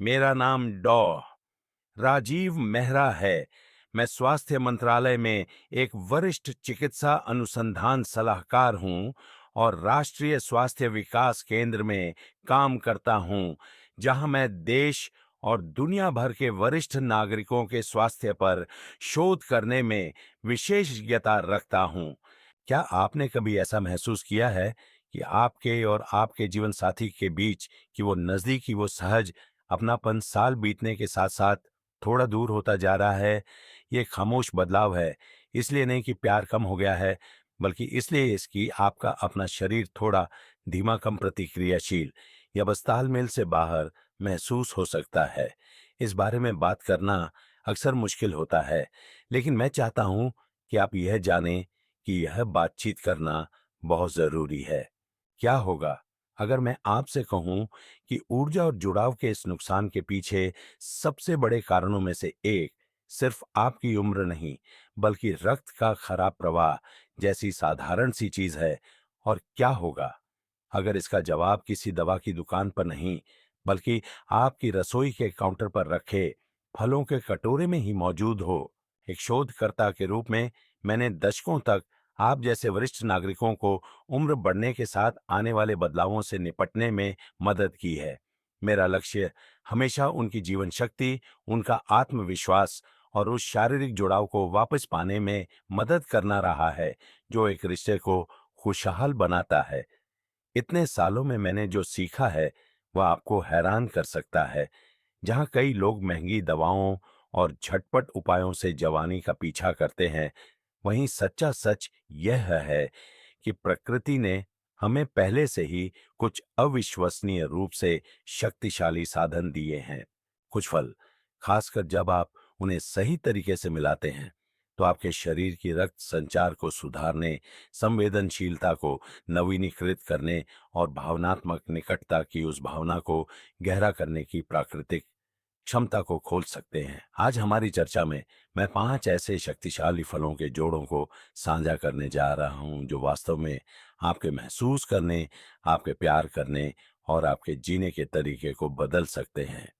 मेरा नाम राजीव मेहरा है। मैं स्वास्थ्य मंत्रालय में एक वरिष्ठ चिकित्सा अनुसंधान सलाहकार हूँ और राष्ट्रीय स्वास्थ्य विकास केंद्र में काम करता हूँ, जहाँ मैं देश और दुनिया भर के वरिष्ठ नागरिकों के स्वास्थ्य पर शोध करने में विशेषज्ञता रखता हूँ। क्या आपने कभी ऐसा महसूस किया है कि आपके और आपके जीवन साथी के बीच की वो नज़दीकी, वो सहज अपनापन साल बीतने के साथ-साथ थोड़ा दूर होता जा रहा है? ये खामोश बदलाव है, इसलिए नहीं कि प्यार कम हो गया है, बल्कि इसलिए इसकी आपका अपना शरीर थोड़ा धीमा, कम प्रतिक्रियाशील या बस तालमेल से बाहर महसूस हो सकता है। इस बारे में बात करना अक्सर मुश्किल होता है, लेकिन मैं चाहता हूँ कि आप यह जानें कि यह बातचीत करना बहुत ज़रूरी है। क्या होगा अगर मैं आपसे कहूँ कि ऊर्जा और जुड़ाव के इस नुकसान के पीछे सबसे बड़े कारणों में से एक सिर्फ आपकी उम्र नहीं, बल्कि रक्त का खराब प्रवाह जैसी साधारण सी चीज है? और क्या होगा अगर इसका जवाब किसी दवा की दुकान पर नहीं, बल्कि आपकी रसोई के काउंटर पर रखे फलों के कटोरे में ही मौजूद हो? एक शोधकर्ता के रूप में मैंने दशकों तक आप जैसे वरिष्ठ नागरिकों को उम्र बढ़ने के साथ आने वाले बदलावों से निपटने में मदद की है। मेरा लक्ष्य हमेशा उनकी जीवन शक्ति, उनका आत्मविश्वास और उस शारीरिक जुड़ाव को वापस पाने में मदद करना रहा है, जो एक रिश्ते को खुशहाल बनाता है। इतने सालों में मैंने जो सीखा है, वह आपको हैरान कर सकता है। जहाँ कई लोग महंगी दवाओं और झटपट उपायों से जवानी का पीछा करते हैं, वहीं सच्चा सच यह है कि प्रकृति ने हमें पहले से ही कुछ अविश्वसनीय रूप से शक्तिशाली साधन दिए हैं। कुछ फल, खासकर जब आप उन्हें सही तरीके से मिलाते हैं, तो आपके शरीर की रक्त संचार को सुधारने, संवेदनशीलता को नवीनीकृत करने और भावनात्मक निकटता की उस भावना को गहरा करने की प्राकृतिक क्षमता को खोल सकते हैं। आज हमारी चर्चा में मैं 5 ऐसे शक्तिशाली फलों के जोड़ों को साझा करने जा रहा हूं, जो वास्तव में आपके महसूस करने, आपके प्यार करने और आपके जीने के तरीके को बदल सकते हैं।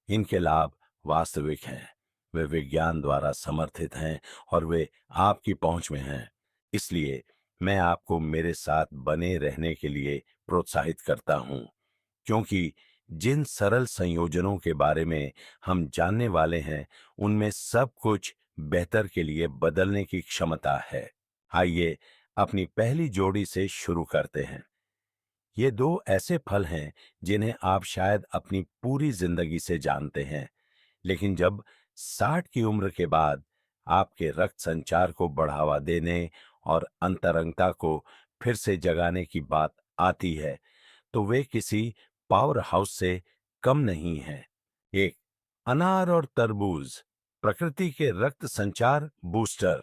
इनके लाभ वास्तविक हैं, वे विज्ञान द्वारा समर्थित हैं और वे आपकी पहुंच में हैं। इसलिए मैं आपको मेरे साथ बने रहने के लिए प्रोत्साहित करता हूं, क्योंकि जिन सरल संयोजनों के बारे में हम जानने वाले हैं, उनमें सब कुछ बेहतर के लिए बदलने की क्षमता है। आइए अपनी पहली जोड़ी से शुरू करते हैं। ये दो ऐसे फल हैं जिन्हें आप शायद अपनी पूरी जिंदगी से जानते हैं, लेकिन जब 60 की उम्र के बाद आपके रक्त संचार को बढ़ावा देने और अंतरंगता को फिर से जगाने की बात आती है, तो वे किसी पावर हाउस से कम नहीं हैं। एक, अनार और तरबूज, प्रकृति के रक्त संचार बूस्टर।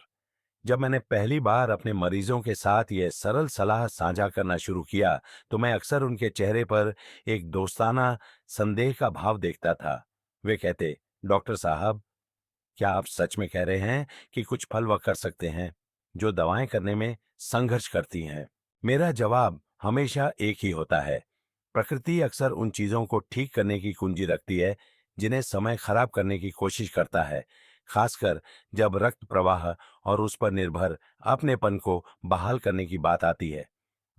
जब मैंने पहली बार अपने मरीजों के साथ यह सरल सलाह साझा करना शुरू किया, तो मैं अक्सर उनके चेहरे पर एक दोस्ताना संदेह का भाव देखता था। वे कहते, डॉक्टर साहब, क्या आप सच में कह रहे हैं कि कुछ फल वह कर सकते हैं जो दवाएं करने में संघर्ष करती हैं? मेरा जवाब हमेशा एक ही होता है। प्रकृति अक्सर उन चीजों को ठीक करने की कुंजी रखती है जिन्हें समय खराब करने की कोशिश करता है, खासकर जब रक्त प्रवाह और उस पर निर्भर अपनेपन को बहाल करने की बात आती है।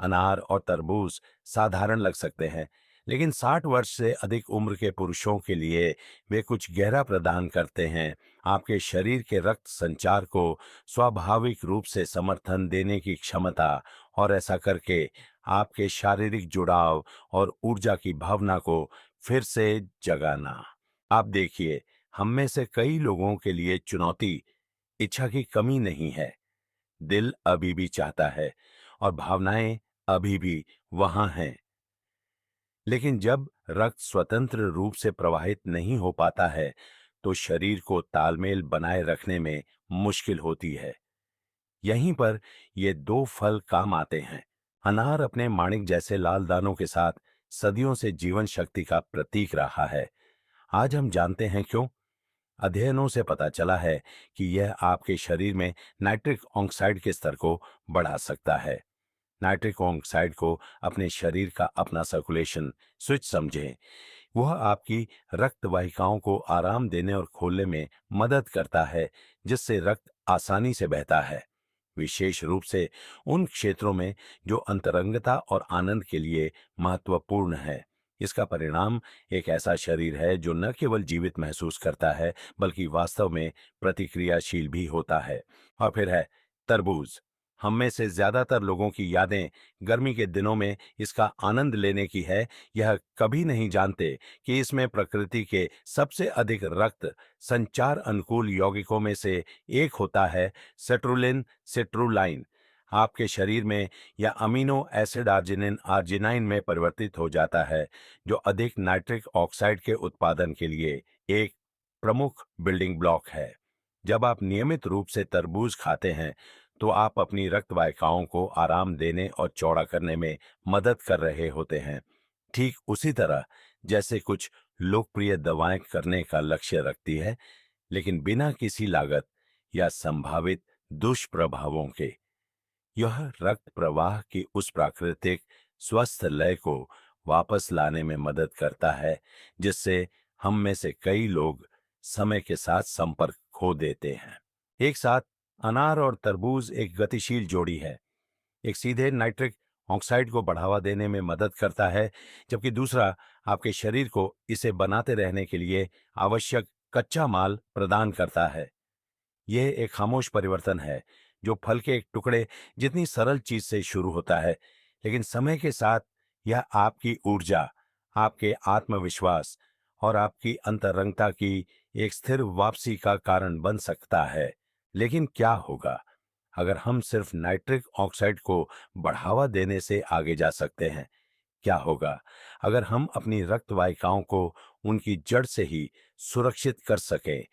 अनार और तरबूज साधारण लग सकते हैं, लेकिन 60 वर्ष से अधिक उम्र के पुरुषों के लिए वे कुछ गहरा प्रदान करते हैं। आपके शरीर के रक्त संचार को स्वाभाविक रूप से समर्थन देने की क्षमता, और ऐसा करके आपके शारीरिक जुड़ाव और ऊर्जा की भावना को फिर से जगाना। आप देखिए, हम में से कई लोगों के लिए चुनौती इच्छा की कमी नहीं है। दिल अभी भी चाहता है और भावनाएं अभी भी वहां हैं, लेकिन जब रक्त स्वतंत्र रूप से प्रवाहित नहीं हो पाता है, तो शरीर को तालमेल बनाए रखने में मुश्किल होती है। यहीं पर ये दो फल काम आते हैं। अनार अपने माणिक जैसे लाल दानों के साथ सदियों से जीवन शक्ति का प्रतीक रहा है। आज हम जानते हैं क्यों। अध्ययनों से पता चला है कि यह आपके शरीर में नाइट्रिक ऑक्साइड के स्तर को बढ़ा सकता है। नाइट्रिक ऑक्साइड को अपने शरीर का अपना सर्कुलेशन स्विच समझें। वह आपकी रक्त वाहिकाओं को आराम देने और खोलने में मदद करता है, जिससे रक्त आसानी से बहता है, विशेष रूप से उन क्षेत्रों में जो अंतरंगता और आनंद के लिए महत्वपूर्ण है। इसका परिणाम एक ऐसा शरीर है जो न केवल जीवित महसूस करता है, बल्कि वास्तव में प्रतिक्रियाशील भी होता है। और फिर है तरबूज। हम में से ज्यादातर लोगों की यादें गर्मी के दिनों में इसका आनंद लेने की है। यह कभी नहीं जानते कि इसमें प्रकृति के सबसे अधिक रक्त संचार अनुकूल यौगिकों में से एक होता है, सेट्रुलिन सिट्रुलाइन। आपके शरीर में यह अमीनो एसिड आर्जिनिन आर्जिनाइन में परिवर्तित हो जाता है, जो अधिक नाइट्रिक ऑक्साइड के उत्पादन के लिए एक प्रमुख बिल्डिंग ब्लॉक है। जब आप नियमित रूप से तरबूज खाते हैं, तो आप अपनी रक्त वाहिकाओं को आराम देने और चौड़ा करने में मदद कर रहे होते हैं, ठीक उसी तरह जैसे कुछ लोकप्रिय दवाएं करने का लक्ष्य रखती है, लेकिन बिना किसी लागत या संभावित दुष्प्रभावों के। यह रक्त प्रवाह की उस प्राकृतिक स्वस्थ लय को वापस लाने में मदद करता है, जिससे हम में से कई लोग समय के साथ संपर्क खो देते हैं। एक साथ अनार और तरबूज एक गतिशील जोड़ी है। एक सीधे नाइट्रिक ऑक्साइड को बढ़ावा देने में मदद करता है, जबकि दूसरा आपके शरीर को इसे बनाते रहने के लिए आवश्यक कच्चा माल प्रदान करता है। यह एक खामोश परिवर्तन है, जो फल के एक टुकड़े जितनी सरल चीज से शुरू होता है, लेकिन समय के साथ यह आपकी ऊर्जा, आपके आत्मविश्वास और आपकी अंतरंगता की एक स्थिर वापसी का कारण बन सकता है। लेकिन क्या होगा अगर हम सिर्फ नाइट्रिक ऑक्साइड को बढ़ावा देने से आगे जा सकते हैं? क्या होगा अगर हम अपनी रक्त वाहिकाओं को उनकी जड़ से ही सुरक्षित कर सकें,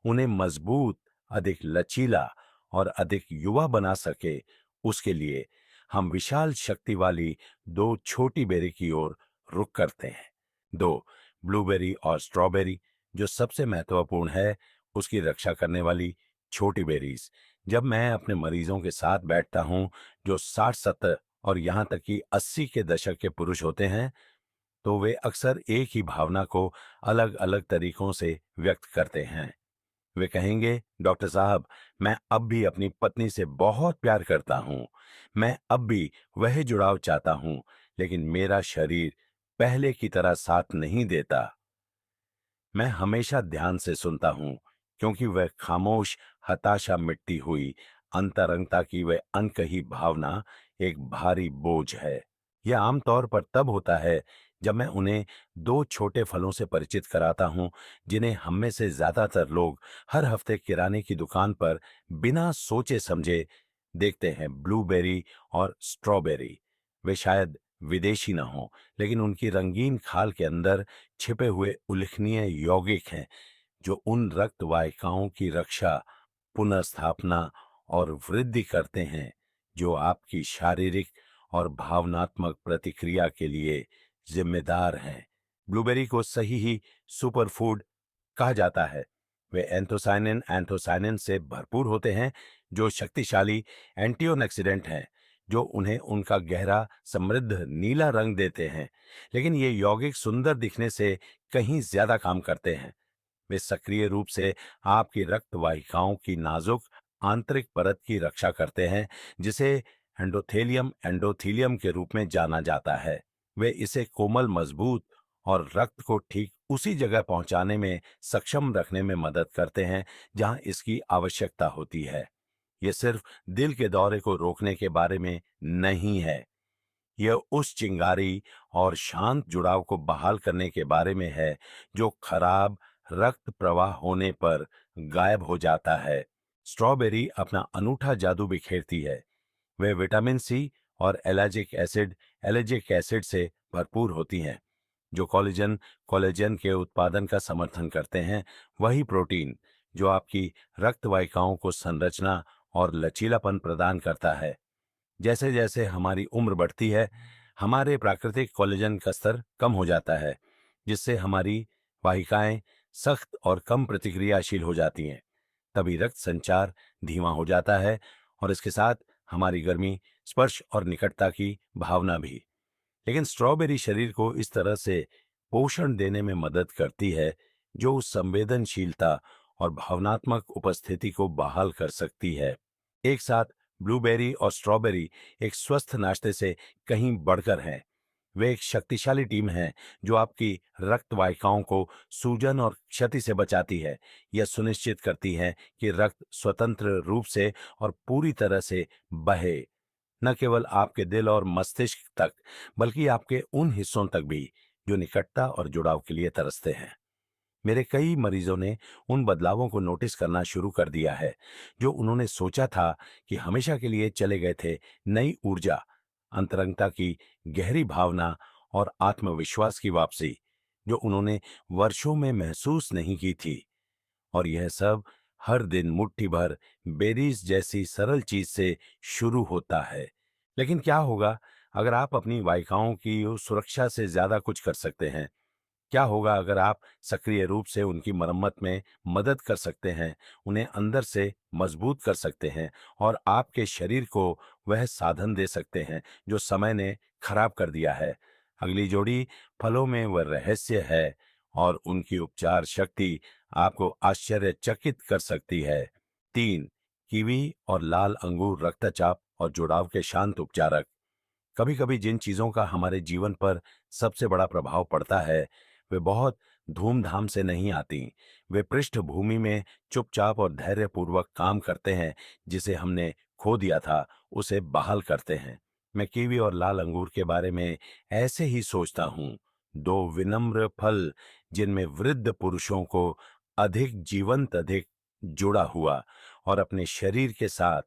उन्हें मजबूत, अधिक लचीला और अधिक युवा बना सके? उसके लिए हम विशाल शक्ति वाली दो छोटी बेरी की ओर रुख करते हैं। दो, ब्लूबेरी और स्ट्रॉबेरी। जो सबसे महत्वपूर्ण है, उसकी रक्षा करने वाली छोटी बेरीज। जब मैं अपने मरीजों के साथ बैठता हूं, जो 60-70 और यहां तक कि 80 के दशक के पुरुष होते हैं, तो वे अक्सर एक ही भावना को अलग अलग तरीकों से व्यक्त करते हैं। वे कहेंगे, डॉक्टर साहब, मैं अब भी अपनी पत्नी से बहुत प्यार करता हूं, मैं अब भी वह जुड़ाव चाहता हूं, लेकिन मेरा शरीर पहले की तरह साथ नहीं देता। मैं हमेशा ध्यान से सुनता हूं, क्योंकि वह खामोश हताशा मिटती हुई अंतरंगता की वह अनकही भावना एक भारी बोझ है। यह आमतौर पर तब होता है जब मैं उन्हें दो छोटे फलों से परिचित कराता हूं, जिन्हें हम में से ज्यादातर लोग हर हफ्ते किराने की दुकान पर बिना सोचे समझे देखते हैं, ब्लूबेरी और स्ट्रॉबेरी। वे शायद विदेशी न हों, लेकिन उनकी रंगीन खाल के अंदर छिपे हुए उल्लेखनीय यौगिक हैं, जो उन रक्त वाहिकाओं की रक्षा, पुनर्स्थापना और वृद्धि करते हैं, जो आपकी शारीरिक और भावनात्मक प्रतिक्रिया के लिए जिम्मेदार हैं। ब्लूबेरी को सही ही सुपरफूड कहा जाता है। वे एंथोसाइनिन एंथोसाइनिन से भरपूर होते हैं, जो शक्तिशाली एंटीऑक्सीडेंट हैं, जो उन्हें उनका गहरा समृद्ध नीला रंग देते हैं। लेकिन ये यौगिक सुंदर दिखने से कहीं ज्यादा काम करते हैं। वे सक्रिय रूप से आपकी रक्त वाहिकाओं की नाजुक आंतरिक परत की रक्षा करते हैं, जिसे एंडोथेलियम एंडोथीलियम के रूप में जाना जाता है। वे इसे कोमल, मजबूत और रक्त को ठीक उसी जगह पहुंचाने में सक्षम रखने में मदद करते हैं जहां इसकी आवश्यकता होती है। ये सिर्फ दिल के दौरे को रोकने के बारे में नहीं है, यह उस चिंगारी और शांत जुड़ाव को बहाल करने के बारे में है, जो खराब रक्त प्रवाह होने पर गायब हो जाता है। स्ट्रॉबेरी अपना अनूठा जादू बिखेरती है। वे विटामिन सी और एलर्जिक एसिड से भरपूर होती हैं, जो कोलेजन के उत्पादन का समर्थन करते हैं। वही प्रोटीन जो आपकी रक्त वाहिकाओं को संरचना और लचीलापन प्रदान करता है। जैसे जैसे हमारी उम्र बढ़ती है, हमारे प्राकृतिक कोलेजन का स्तर कम हो जाता है, जिससे हमारी वाहिकाएं सख्त और कम प्रतिक्रियाशील हो जाती हैं। तभी रक्त संचार धीमा हो जाता है, और इसके साथ हमारी गर्मी, स्पर्श और निकटता की भावना भी। लेकिन स्ट्रॉबेरी शरीर को इस तरह से पोषण देने में मदद करती है, जो उस संवेदनशीलता और भावनात्मक उपस्थिति को बहाल कर सकती है। एक साथ ब्लूबेरी और स्ट्रॉबेरी एक स्वस्थ नाश्ते से कहीं बढ़कर हैं। वे एक शक्तिशाली टीम है जो आपकी रक्त वाहिकाओं को सूजन और क्षति से बचाती है। यह सुनिश्चित करती है कि रक्त स्वतंत्र रूप से और पूरी तरह से बहे, न केवल आपके दिल और मस्तिष्क तक, बल्कि आपके उन हिस्सों तक भी जो निकटता और जुड़ाव के लिए तरसते हैं। मेरे कई मरीजों ने उन बदलावों को नोटिस करना शुरू कर दिया है जो उन्होंने सोचा था कि हमेशा के लिए चले गए थे। नई ऊर्जा, अंतरंगता की गहरी भावना और आत्मविश्वास की वापसी जो उन्होंने वर्षों में महसूस नहीं की थी। और यह सब हर दिन मुट्ठी भर बेरीज जैसी सरल चीज से शुरू होता है। लेकिन क्या होगा अगर आप अपनी वाहिकाओं की सुरक्षा से ज्यादा कुछ कर सकते हैं? क्या होगा अगर आप सक्रिय रूप से उनकी मरम्मत में मदद कर सकते हैं, उन्हें अंदर से मजबूत कर सकते हैं और आपके शरीर को वह साधन दे सकते हैं जो समय ने खराब कर दिया है? अगली जोड़ी फलों में वह रहस्य है और उनकी उपचार शक्ति आपको आश्चर्यचकित कर सकती है। 3, कीवी और लाल अंगूर रक्तचाप और जुड़ाव के शांत उपचारक। कभी कभी जिन चीजों का हमारे जीवन पर सबसे बड़ा प्रभाव पड़ता है, वे बहुत धूमधाम से नहीं आती। वे पृष्ठभूमि में चुपचाप और धैर्यपूर्वक काम करते हैं। जिसे हमने खो दिया था उसे बहाल करते हैं। मैं कीवी और लाल अंगूर के बारे में ऐसे ही सोचता हूँ। दो विनम्र फल जिनमें वृद्ध पुरुषों को अधिक जीवंत, अधिक जुड़ा हुआ और अपने शरीर के साथ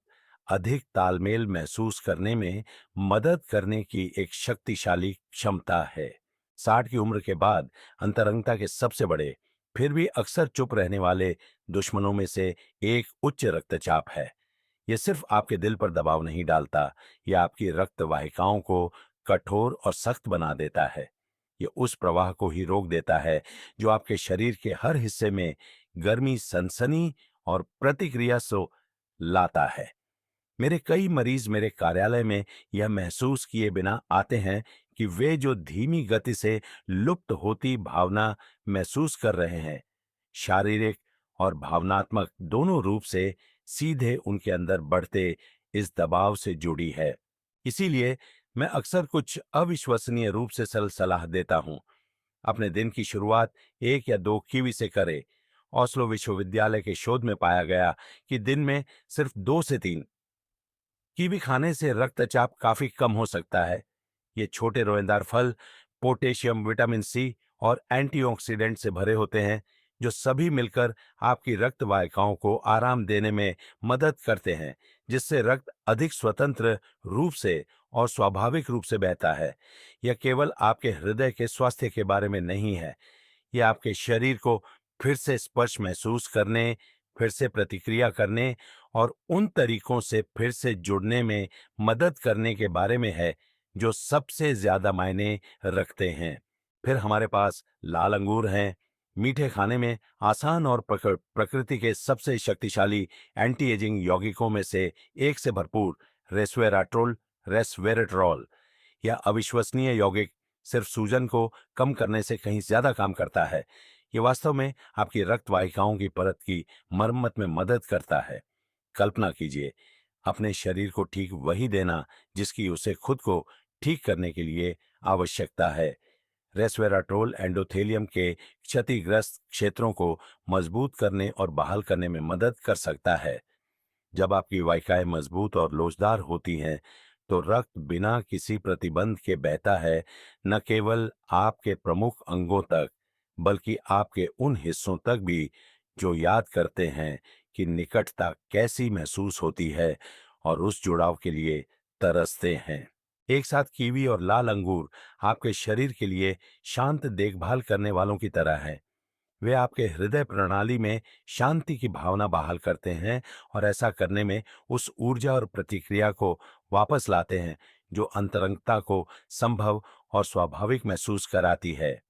अधिक तालमेल महसूस करने में मदद करने की एक शक्तिशाली क्षमता है। 60 की उम्र के बाद अंतरंगता के सबसे बड़े, फिर भी अक्सर चुप रहने वाले दुश्मनों में से एक उच्च रक्तचाप है। यह सिर्फ आपके दिल पर दबाव नहीं डालता, यह आपकी रक्त वाहिकाओं को कठोर और सख्त बना देता है। यह उस प्रवाह को ही रोक देता है जो आपके शरीर के हर हिस्से में गर्मी, सनसनी और प्रतिक्रिया सो लाता है। मेरे कई मरीज मेरे कार्यालय में यह महसूस किए बिना आते हैं कि वे जो धीमी गति से लुप्त होती भावना महसूस कर रहे हैं, शारीरिक और भावनात्मक दोनों रूप से सीधे उनके अंदर बढ़ते इस दबाव से जुड़ी है। इसीलिए मैं अक्सर कुछ अविश्वसनीय रूप से सरल सलाह देता हूं। अपने दिन की शुरुआत 1 या 2 कीवी से करें। ओस्लो विश्वविद्यालय के शोध में पाया गया कि दिन में सिर्फ 2 से 3 कीवी खाने से रक्तचाप काफी कम हो सकता है। ये छोटे रोएंदार फल पोटेशियम, विटामिन सी और एंटीऑक्सीडेंट से भरे होते हैं, जो सभी मिलकर आपकी रक्त वाहिकाओं को आराम देने में मदद करते हैं, जिससे रक्त अधिक स्वतंत्र रूप से और स्वाभाविक रूप से बहता है। यह केवल आपके हृदय के स्वास्थ्य के बारे में नहीं है, यह आपके शरीर को फिर से स्पर्श महसूस करने, फिर से प्रतिक्रिया करने और उन तरीकों से फिर से जुड़ने में मदद करने के बारे में है जो सबसे ज्यादा मायने रखते हैं। फिर हमारे पास लाल अंगूर हैं, मीठे खाने में आसान और प्रकृति के सबसे शक्तिशाली एंटी एजिंग यौगिकों में से एक से भरपूर रेस्वेराट्रोल, रेस्वेरेट्रॉल। यह अविश्वसनीय यौगिक सिर्फ सूजन को कम करने से कहीं ज्यादा काम करता है। ये वास्तव में आपकी रक्त वाहिकाओं की परत की मरम्मत में मदद करता है। कल्पना कीजिए, अपने शरीर को ठीक वही देना जिसकी उसे खुद को ठीक करने के लिए आवश्यकता है। रेस्वेराट्रोल एंडोथेलियम के क्षतिग्रस्त क्षेत्रों को मजबूत करने और बहाल करने में मदद कर सकता है। जब आपकी वाहिकाएं मजबूत और लोचदार होती हैं, तो रक्त बिना किसी प्रतिबंध के बहता है, न केवल आपके प्रमुख अंगों तक, बल्कि आपके उन हिस्सों तक भी जो याद करते हैं कि निकटता कैसी महसूस होती है और उस जुड़ाव के लिए तरसते हैं। एक साथ कीवी और लाल अंगूर आपके शरीर के लिए शांत देखभाल करने वालों की तरह हैं। वे आपके हृदय प्रणाली में शांति की भावना बहाल करते हैं और ऐसा करने में उस ऊर्जा और प्रतिक्रिया को वापस लाते हैं जो अंतरंगता को संभव और स्वाभाविक महसूस कराती है।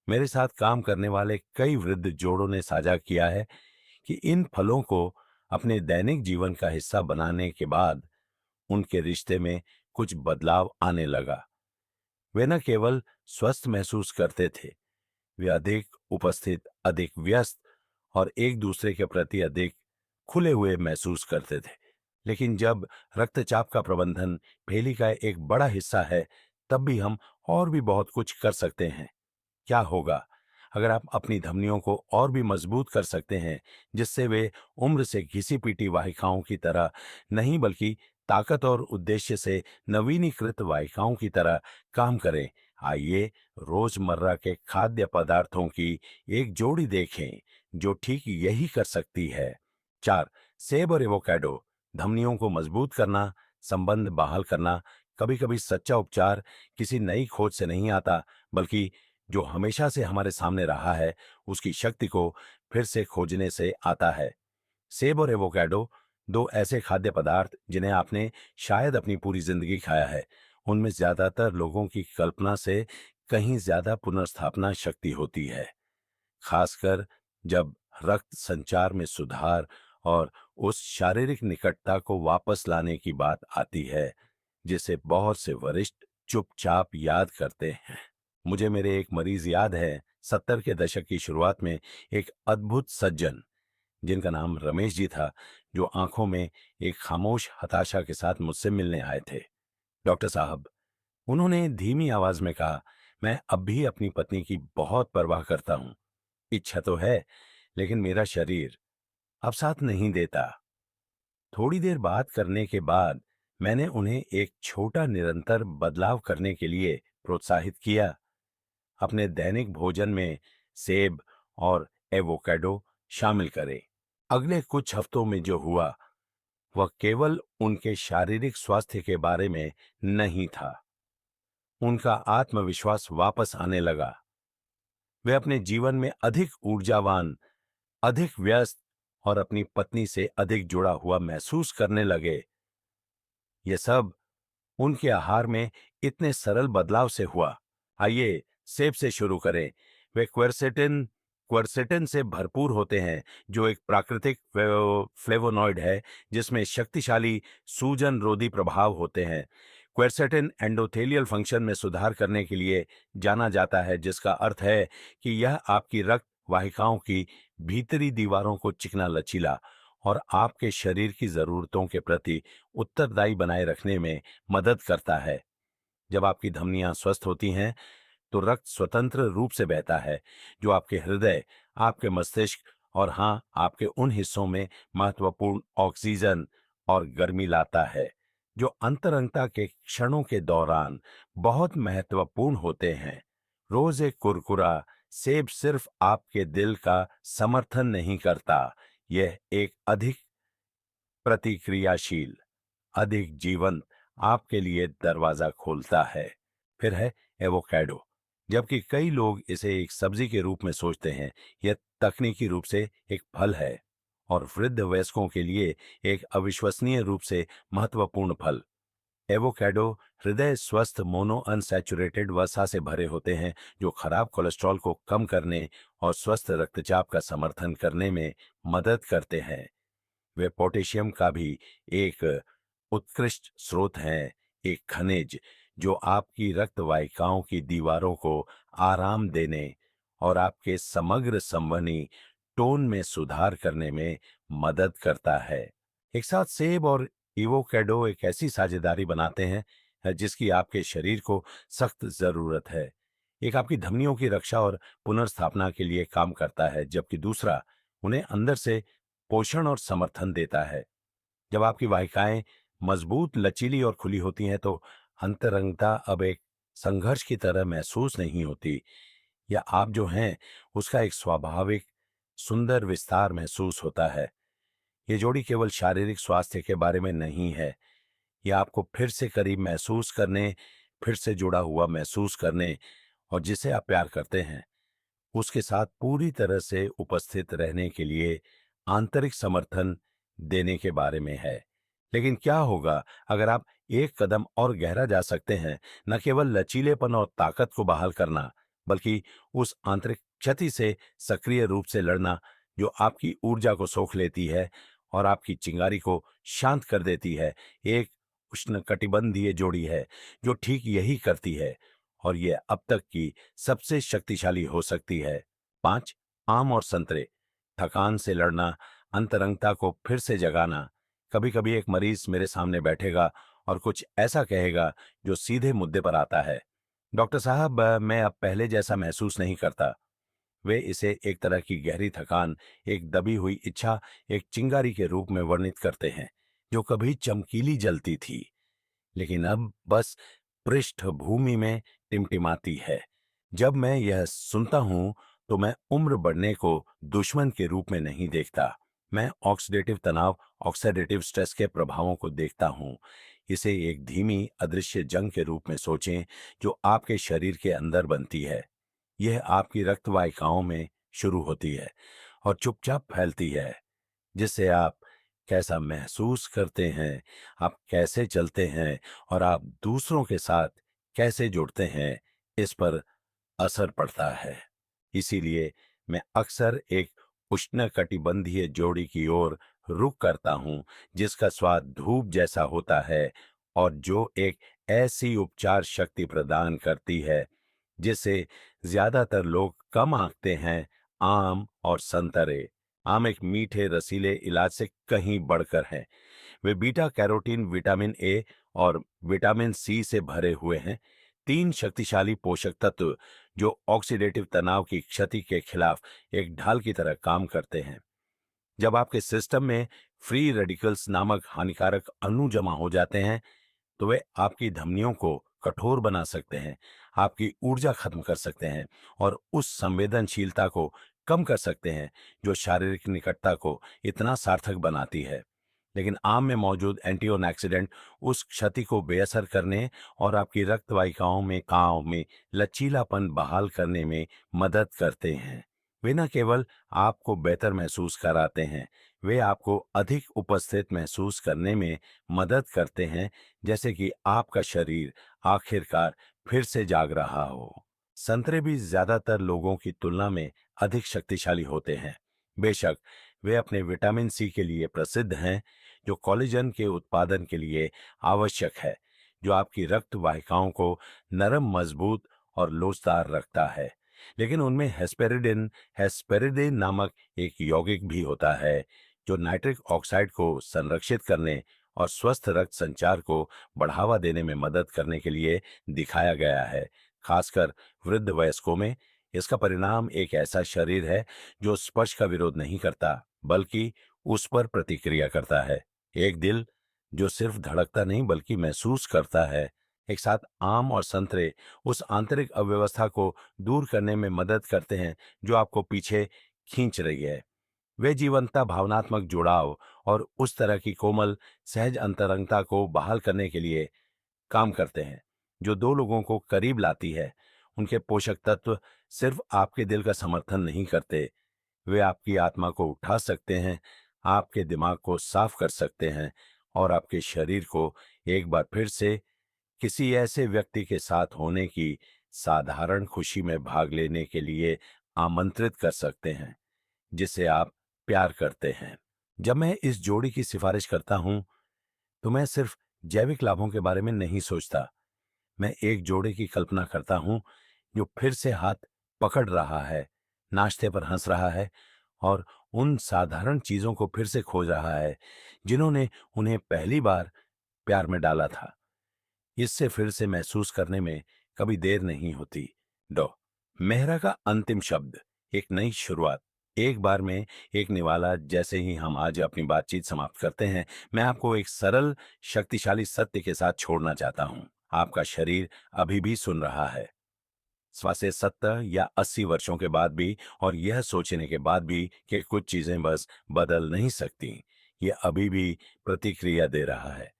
मेरे साथ काम करने वाले कई वृद्ध जोड़ों ने साझा किया है कि इन फलों को अपने दैनिक जीवन का हिस्सा बनाने के बाद उनके रिश्ते में कुछ बदलाव आने लगा। वे न केवल स्वस्थ महसूस करते थे। वे अधिक उपस्थित, अधिक व्यस्त और एक दूसरे के प्रति अधिक खुले हुए महसूस करते थे। लेकिन जब रक्तचाप का प्रबंधन पहेली का एक बड़ा हिस्सा है, तब भी हम और भी बहुत कुछ कर सकते हैं। क्या होगा अगर आप अपनी धमनियों को और भी मजबूत कर सकते हैं, जिससे वे उम्र से घिसी पीटी वाहिकाओं की तरह नहीं, बल्कि ताकत और उद्देश्य से नवीनीकृत वाहिकाओं की तरह काम करें। आइए रोजमर्रा के खाद्य पदार्थों की एक जोड़ी देखें जो ठीक यही कर सकती है। 4, सेब और एवोकाडो। धमनियों को मजबूत करना, संबंध बहाल करना। कभी कभी सच्चा उपचार किसी नई खोज से नहीं आता, बल्कि जो हमेशा से हमारे सामने रहा है उसकी शक्ति को फिर से खोजने से आता है। सेब और एवोकाडो दो ऐसे खाद्य पदार्थ जिन्हें आपने शायद अपनी पूरी जिंदगी खाया है। उनमें ज्यादातर लोगों की कल्पना से कहीं ज्यादा पुनर्स्थापना शक्ति होती है, खासकर जब रक्त संचार में सुधार और उस शारीरिक निकटता को वापस लाने की बात आती है जिसे बहुत से वरिष्ठ चुपचाप याद करते हैं। मुझे मेरे एक मरीज याद है, 70 के दशक की शुरुआत में, एक अद्भुत सज्जन जिनका नाम रमेश जी था, जो आंखों में एक खामोश हताशा के साथ मुझसे मिलने आए थे। डॉक्टर साहब, उन्होंने धीमी आवाज में कहा, मैं अब भी अपनी पत्नी की बहुत परवाह करता हूं। इच्छा तो है, लेकिन मेरा शरीर अब साथ नहीं देता। थोड़ी देर बात करने के बाद मैंने उन्हें एक छोटा निरंतर बदलाव करने के लिए प्रोत्साहित किया। अपने दैनिक भोजन में सेब और एवोकाडो शामिल करें। अगले कुछ हफ्तों में जो हुआ वह केवल उनके शारीरिक स्वास्थ्य के बारे में नहीं था। उनका आत्मविश्वास वापस आने लगा। वे अपने जीवन में अधिक ऊर्जावान, अधिक व्यस्त और अपनी पत्नी से अधिक जुड़ा हुआ महसूस करने लगे। ये सब उनके आहार में इतने सरल बदलाव से हुआ। आइए सेब से शुरू करें। वे क्वर्सेटिन से भरपूर होते हैं, जो एक प्राकृतिक फ्लेवोनॉइड है जिसमें शक्तिशाली सूजन रोधी प्रभाव होते हैं। क्वेरसेटिन एंडोथेलियल फंक्शन में सुधार करने के लिए जाना जाता है, जिसका अर्थ है कि यह आपकी रक्त वाहिकाओं की भीतरी दीवारों को चिकना, लचीला और आपके शरीर की जरूरतों के प्रति उत्तरदायी बनाए रखने में मदद करता है। जब आपकी धमनियां स्वस्थ होती हैं, तो रक्त स्वतंत्र रूप से बहता है, जो आपके हृदय, आपके मस्तिष्क और हाँ, आपके उन हिस्सों में महत्वपूर्ण ऑक्सीजन और गर्मी लाता है जो अंतरंगता के क्षणों के दौरान बहुत महत्वपूर्ण होते हैं। रोज एक कुरकुरा सेब सिर्फ आपके दिल का समर्थन नहीं करता, यह एक अधिक प्रतिक्रियाशील, अधिक जीवंत आपके लिए दरवाजा खोलता है। फिर है एवोकाडो। जबकि कई लोग इसे एक सब्जी के रूप में सोचते हैं, यह तकनीकी रूप से एक फल है और वृद्ध वयस्कों के लिए एक अविश्वसनीय रूप से महत्वपूर्ण फल। एवोकाडो हृदय स्वस्थ मोनो अनसैचुरेटेड वसा से भरे होते हैं, जो खराब कोलेस्ट्रॉल को कम करने और स्वस्थ रक्तचाप का समर्थन करने में मदद करते हैं। वे पोटेशियम का भी एक उत्कृष्ट स्रोत हैं, एक खनिज जो आपकी रक्त वाहिकाओं की दीवारों को आराम देने और आपके समग्र संवहनी टोन में सुधार करने में मदद करता है। एक साथ सेब और एवोकाडो एक ऐसी साझेदारी बनाते हैं जिसकी आपके शरीर को सख्त जरूरत है। एक आपकी धमनियों की रक्षा और पुनर्स्थापना के लिए काम करता है, जबकि दूसरा उन्हें अंदर से पोषण और समर्थन देता है। जब आपकी वाहिकाएं मजबूत, लचीली और खुली होती हैं, तो अंतरंगता अब एक संघर्ष की तरह महसूस नहीं होती, या आप जो हैं उसका एक स्वाभाविक सुंदर विस्तार महसूस होता है। ये जोड़ी केवल शारीरिक स्वास्थ्य के बारे में नहीं है, यह आपको फिर से करीब महसूस करने, फिर से जुड़ा हुआ महसूस करने और जिसे आप प्यार करते हैं उसके साथ पूरी तरह से उपस्थित रहने के लिए आंतरिक समर्थन देने के बारे में है। लेकिन क्या होगा अगर आप एक कदम और गहरा जा सकते हैं, न केवल लचीलेपन और ताकत को बहाल करना, बल्कि उस आंतरिक क्षति से सक्रिय रूप से लड़ना जो आपकी ऊर्जा को सोख लेती है और आपकी चिंगारी को शांत कर देती है। एक उष्णकटिबंधीय जोड़ी है जो ठीक यही करती है और ये अब तक की सबसे शक्तिशाली हो सकती है। 5. आम और संतरे। थकान से लड़ना, अंतरंगता को फिर से जगाना। कभी कभी एक मरीज मेरे सामने बैठेगा और कुछ ऐसा कहेगा जो सीधे मुद्दे पर आता है। डॉक्टर साहब, मैं अब पहले जैसा महसूस नहीं करता। वे इसे एक तरह की गहरी थकान, एक दबी हुई इच्छा, एक चिंगारी के रूप में वर्णित करते हैं जो कभी चमकीली जलती थी लेकिन अब बस पृष्ठभूमि में टिमटिमाती है। जब मैं यह सुनता हूं तो मैं उम्र बढ़ने को दुश्मन के रूप में नहीं देखता। मैं ऑक्सीडेटिव तनाव, ऑक्सीडेटिव स्ट्रेस के प्रभावों को देखता हूं। इसे एक धीमी अदृश्य जंग के रूप में सोचें जो आपके शरीर के अंदर बनती है। यह आपकी रक्त वाहिकाओं में शुरू होती है और चुपचाप फैलती है, जिससे आप कैसा महसूस करते हैं, आप कैसे चलते हैं और आप दूसरों के साथ कैसे जुड़ते हैं, इस पर असर पड़ता है। इसीलिए मैं अक्सर एक उष्णकटिबंधीय जोड़ी की ओर रुख करता हूं, जिसका स्वाद धूप जैसा होता है और जो एक ऐसी उपचार शक्ति प्रदान करती है जिसे ज्यादातर लोग कम आंकते हैं। आम और संतरे। आम एक मीठे रसीले इलाज से कहीं बढ़कर हैं। वे बीटा कैरोटीन, विटामिन ए और विटामिन सी से भरे हुए हैं, तीन शक्तिशाली पोषक तत्व जो ऑक्सीडेटिव तनाव की क्षति के खिलाफ एक ढाल की तरह काम करते हैं। जब आपके सिस्टम में फ्री रेडिकल्स नामक हानिकारक अणु जमा हो जाते हैं तो वे आपकी धमनियों को कठोर बना सकते हैं, आपकी ऊर्जा खत्म कर सकते हैं और उस संवेदनशीलता को कम कर सकते हैं जो शारीरिक निकटता को इतना सार्थक बनाती है। लेकिन आम में मौजूद एंटीऑक्सीडेंट उस क्षति को बेअसर करने और आपकी रक्त वाहिकाओं में कांव में लचीलापन बहाल करने में मदद करते हैं। वे न केवल आपको बेहतर महसूस कराते हैं, वे आपको अधिक उपस्थित महसूस करने में मदद करते हैं, जैसे कि आपका शरीर आखिरकार फिर से जाग रहा हो। संतरे भी ज्यादातर लोगों की तुलना में अधिक शक्तिशाली होते हैं। बेशक वे अपने विटामिन सी के लिए प्रसिद्ध हैं, जो कोलेजन के उत्पादन के लिए आवश्यक है, जो आपकी रक्त वाहिकाओं को नरम, मजबूत और लोचदार रखता है। लेकिन उनमें हेस्पेरिडिन नामक एक यौगिक भी होता है जो नाइट्रिक ऑक्साइड को संरक्षित करने और स्वस्थ रक्त संचार को बढ़ावा देने में मदद करने के लिए दिखाया गया है। खासकर वृद्ध वयस्कों में इसका परिणाम एक ऐसा शरीर है जो स्पर्श का विरोध नहीं करता बल्कि उस पर प्रतिक्रिया करता है। एक दिल जो सिर्फ धड़कता नहीं बल्कि महसूस करता है। एक साथ आम और संतरे उस आंतरिक अव्यवस्था को दूर करने में मदद करते हैं जो आपको पीछे खींच रही है। वे जीवंतता, भावनात्मक जुड़ाव और उस तरह की कोमल सहज अंतरंगता को बहाल करने के लिए काम करते हैं जो दो लोगों को करीब लाती है। उनके पोषक तत्व सिर्फ आपके दिल का समर्थन नहीं करते, वे आपकी आत्मा को उठा सकते हैं, आपके दिमाग को साफ कर सकते हैं और आपके शरीर को एक बार फिर से किसी ऐसे व्यक्ति के साथ होने की साधारण खुशी में भाग लेने के लिए आमंत्रित कर सकते हैं जिसे आप प्यार करते हैं। जब मैं इस जोड़ी की सिफारिश करता हूं तो मैं सिर्फ जैविक लाभों के बारे में नहीं सोचता। मैं एक जोड़े की कल्पना करता हूं जो फिर से हाथ पकड़ रहा है, नाश्ते पर हंस रहा है और उन साधारण चीजों को फिर से खोज रहा है जिन्होंने उन्हें पहली बार प्यार में डाला था। इससे फिर से महसूस करने में कभी देर नहीं होती। डॉ मेहरा का अंतिम शब्द, एक नई शुरुआत। एक बार में एक निवाला। जैसे ही हम आज अपनी बातचीत समाप्त करते हैं, मैं आपको एक सरल, शक्तिशाली सत्य के साथ छोड़ना चाहता हूं। आपका शरीर अभी भी सुन रहा है। स्वास्थ्य 70 या 80 वर्षों के बाद भी और यह सोचने के बाद भी कि कुछ चीजें बस बदल नहीं सकती, ये अभी भी प्रतिक्रिया दे रहा है,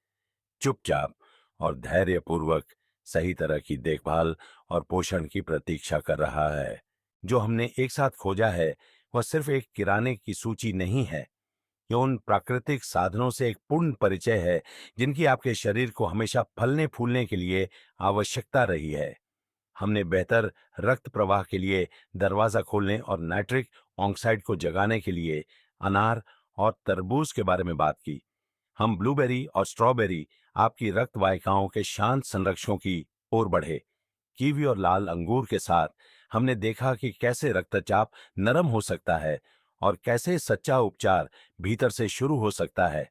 चुपचाप और धैर्यपूर्वक सही तरह की देखभाल और पोषण की प्रतीक्षा कर रहा है। जो हमने एक साथ खोजा है वह सिर्फ एक किराने की सूची नहीं है, यह उन प्राकृतिक साधनों से एक पूर्ण परिचय है जिनकी आपके शरीर को हमेशा फलने फूलने के लिए आवश्यकता रही है। हमने बेहतर रक्त प्रवाह के लिए दरवाजा खोलने और नाइट्रिक ऑक्साइड को जगाने के लिए अनार और तरबूज के बारे में बात की। हम ब्लूबेरी और स्ट्रॉबेरी आपकी रक्त वाहिकाओं के शांत संरक्षकों की ओर बढ़े। कीवी और लाल अंगूर के साथ हमने देखा कि कैसे रक्तचाप नरम हो सकता है और कैसे सच्चा उपचार भीतर से शुरू हो सकता है।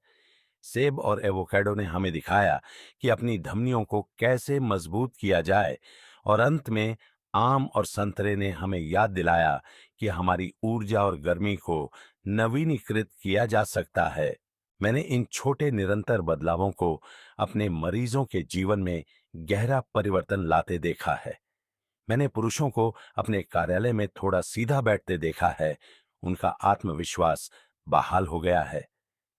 सेब और एवोकाडो ने हमें दिखाया कि अपनी धमनियों को कैसे मजबूत किया जाए और अंत में आम और संतरे ने हमें याद दिलाया कि हमारी ऊर्जा और गर्मी को नवीनीकृत किया जा सकता है। मैंने इन छोटे निरंतर बदलावों को अपने मरीजों के जीवन में गहरा परिवर्तन लाते देखा है। मैंने पुरुषों को अपने कार्यालय में थोड़ा सीधा बैठते देखा है। उनका आत्मविश्वास बहाल हो गया है।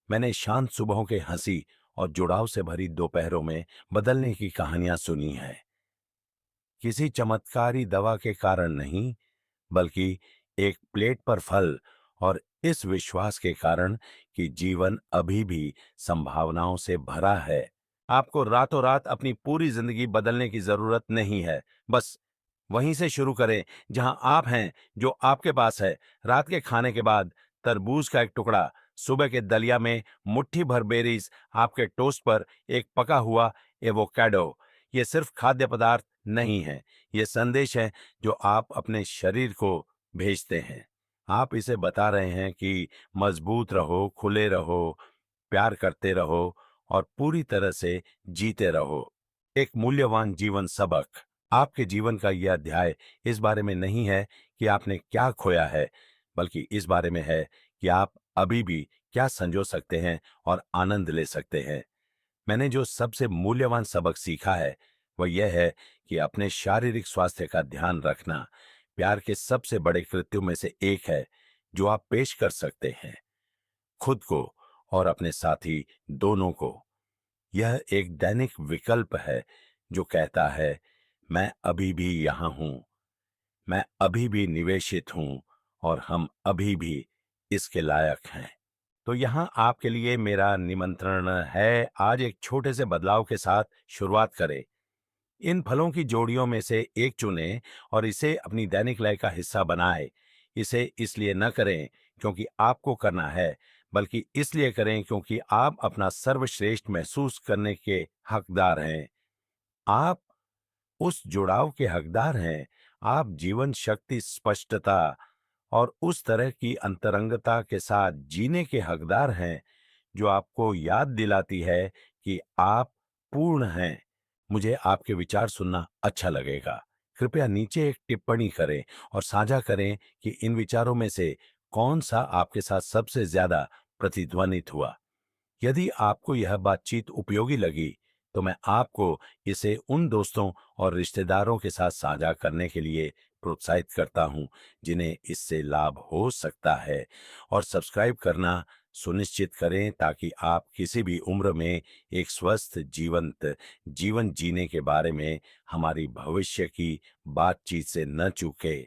मैंने शांत सुबहों के हंसी और जुड़ाव से भरी दोपहरों में बदलने की कहानियां सुनी हैं। किसी चमत्कारी दवा के कारण नहीं, बल्कि एक प्लेट पर फल और इस विश्वास के कारण कि जीवन अभी भी संभावनाओं से भरा है। आपको रातों रात अपनी पूरी जिंदगी बदलने की जरूरत नहीं है। बस वहीं से शुरू करें जहां आप हैं, जो आपके पास है। रात के खाने के बाद तरबूज का एक टुकड़ा, सुबह के दलिया में मुट्ठी भर बेरीज, आपके टोस्ट पर एक पका हुआ एवोकाडो। ये सिर्फ खाद्य पदार्थ नहीं है, ये संदेश है जो आप अपने शरीर को भेजते हैं। आप इसे बता रहे हैं कि मजबूत रहो, खुले रहो, प्यार करते रहो और पूरी तरह से जीते रहो। एक मूल्यवान जीवन सबक। आपके जीवन का यह अध्याय इस बारे में नहीं है कि आपने क्या खोया है, बल्कि इस बारे में है कि आप अभी भी क्या संजो सकते हैं और आनंद ले सकते हैं। मैंने जो सबसे मूल्यवान सबक सीखा है वह यह है कि अपने शारीरिक स्वास्थ्य का ध्यान रखना प्यार के सबसे बड़े कृत्यों में से एक है जो आप पेश कर सकते हैं, खुद को और अपने साथी दोनों को। यह एक दैनिक विकल्प है जो कहता है, मैं अभी भी यहां हूं, मैं अभी भी निवेशित हूं और हम अभी भी इसके लायक हैं। तो यहां आपके लिए मेरा निमंत्रण है, आज एक छोटे से बदलाव के साथ शुरुआत करें। इन फलों की जोड़ियों में से एक चुनें और इसे अपनी दैनिक लय का हिस्सा बनाएं। इसे इसलिए न करें क्योंकि आपको करना है, बल्कि इसलिए करें क्योंकि आप अपना सर्वश्रेष्ठ महसूस करने के हकदार हैं। आप उस जुड़ाव के हकदार हैं। आप जीवन शक्ति, स्पष्टता और उस तरह की अंतरंगता के साथ जीने के हकदार हैं जो आपको याद दिलाती है कि आप पूर्ण हैं। मुझे आपके विचार सुनना अच्छा लगेगा। कृपया नीचे एक टिप्पणी करें और साझा करें कि इन विचारों में से कौन सा आपके साथ सबसे ज्यादा प्रतिध्वनित हुआ। यदि आपको यह बातचीत उपयोगी लगी, तो मैं आपको इसे उन दोस्तों और रिश्तेदारों के साथ साझा करने के लिए प्रोत्साहित करता हूं जिन्हें इससे लाभ हो सकता है। और सब्सक्राइब करना सुनिश्चित करें ताकि आप किसी भी उम्र में एक स्वस्थ जीवंत जीवन जीने के बारे में हमारी भविष्य की बातचीत से न चूकें।